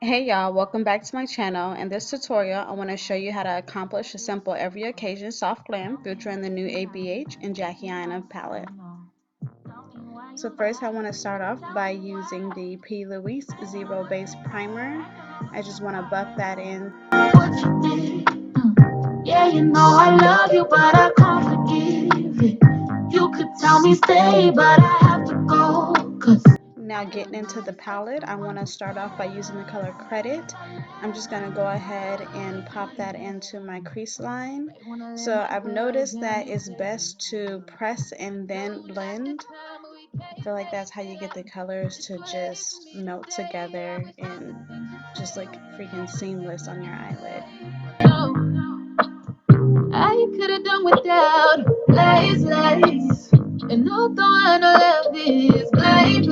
Hey y'all, welcome back to my channel. In this tutorial, I want to show you how to accomplish a simple every occasion soft glam featuring the new ABH and Aina palette. So first I want to start off by using the Louise Zero Base Primer. I just want to buff that in. Yeah, you know I love you, but I can't forgive it. You could tell me stay, but I have to go. Now getting into the palette, I want to start off by using the color Credit. I'm just going to go ahead and pop that into my crease line. So I've noticed that it's best to press and then blend. I feel like that's how you get the colors to just melt together and just like freaking seamless on your eyelid. I could have done without lies. And although I know love is blind.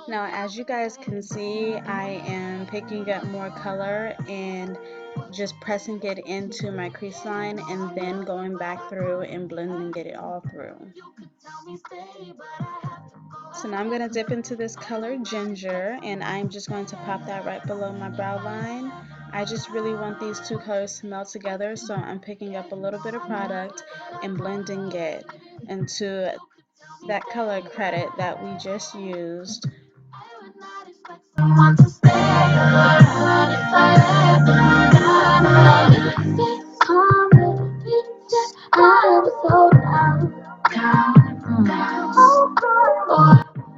Now, as you guys can see, I am picking up more color and just pressing it into my crease line and then going back through and blending it all through. So now I'm going to dip into this color Ginger, and I'm just going to pop that right below my brow line. I just really want these two colors to melt together, so I'm picking up a little bit of product and blending it into that color Credit that we just used.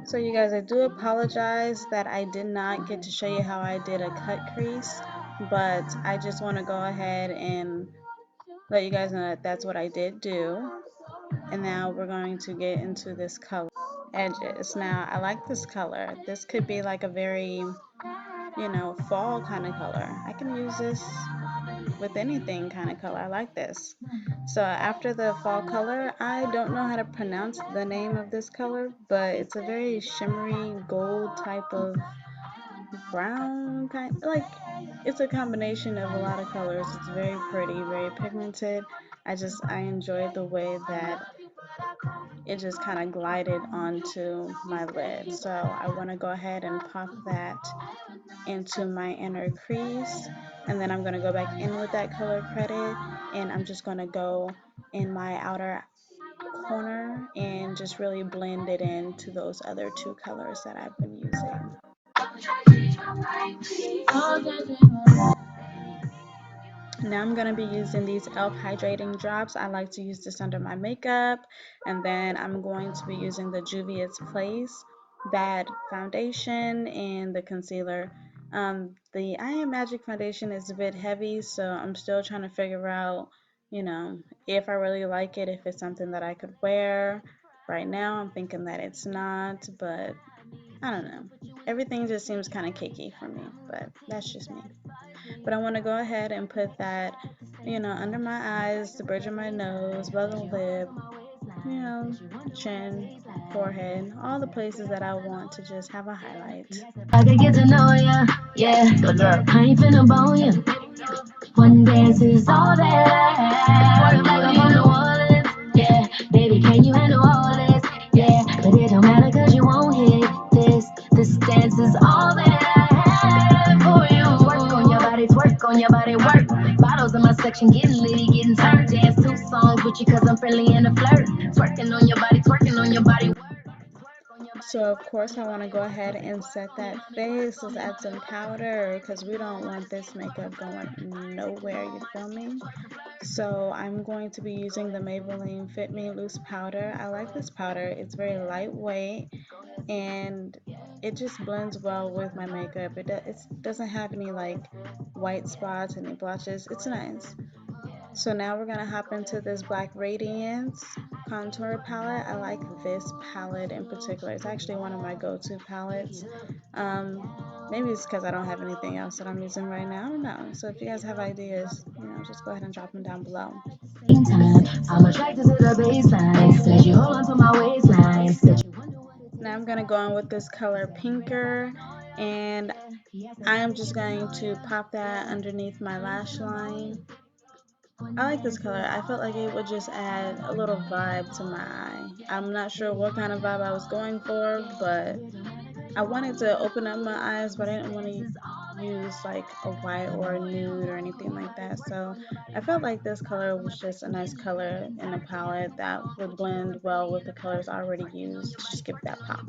So you guys, I do apologize that I did not get to show you how I did a cut crease, but I just want to go ahead and let you guys know that that's what I did do. And now we're going to get into this color edges. Now I like this color. This could be like a very, fall kind of color. I can use this with anything kind of color. I like this. So after the fall color, I don't know how to pronounce the name of this color, but it's a very shimmery gold type of brown kind, like it's a combination of a lot of colors. It's very pretty, very pigmented. I enjoyed the way that it just kind of glided onto my lid. So I want to go ahead and pop that into my inner crease, and then I'm going to go back in with that color Credit, and I'm just going to go in my outer corner and just really blend it into those other two colors that I've been using. Now I'm going to be using these e.l.f. hydrating drops. I like to use this under my makeup, and then I'm going to be using the Juvia's Place Bad Foundation and the concealer. The I Am Magic foundation is a bit heavy, so I'm still trying to figure out, if I really like it, if it's something that I could wear. Right now, I'm thinking that it's not, but I don't know. Everything just seems kind of cakey for me, but that's just me. But I want to go ahead and put that, under my eyes, the bridge of my nose, below the lip, chin, forehead, all the places that I want to just have a highlight. I could get to know ya, yeah. I ain't finna bone ya. One dance is all that I have. Like I'm on the wallet, yeah. Baby, can you handle all this? Yeah, but it don't matter cause you won't hit this. This dance is all that I have for you. Twerk on your body, twerk on your body, work. Bottles in my section, getting litty, getting turned. Dance 2 songs with you cause I'm friendly and a flirt. Twerking on your body, twerking on your body. So of course I want to go ahead and set that face. Let's add some powder because we don't want this makeup going nowhere, you feel me? So I'm going to be using the Maybelline Fit Me Loose powder. I like this powder. It's very lightweight and it just blends well with my makeup. It doesn't have any like white spots, any blotches. It's nice. So now we're going to hop into this Black Radiance contour palette. I like this palette in particular. It's actually one of my go-to palettes. Maybe it's because I don't have anything else that I'm using right now. I don't know. So if you guys have ideas, just go ahead and drop them down below. I'm attracted to the baseline. Said you hold on to my waistline. Now I'm going to go in with this color Pinker, and I am just going to pop that underneath my lash line. I like this color. I felt like it would just add a little vibe to my eye. I'm not sure what kind of vibe I was going for, but I wanted to open up my eyes, but I didn't want to use like a white or a nude or anything like that. So I felt like this color was just a nice color in the palette that would blend well with the colors I already used to just give that pop.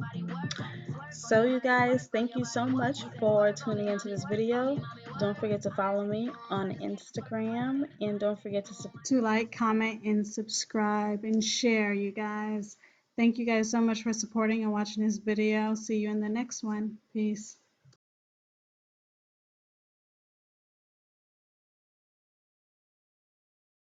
So you guys, thank you so much for tuning into this video. Don't forget to follow me on Instagram, and don't forget to like, comment, and subscribe and share, you guys. Thank you guys so much for supporting and watching this video. See you in the next one. Peace.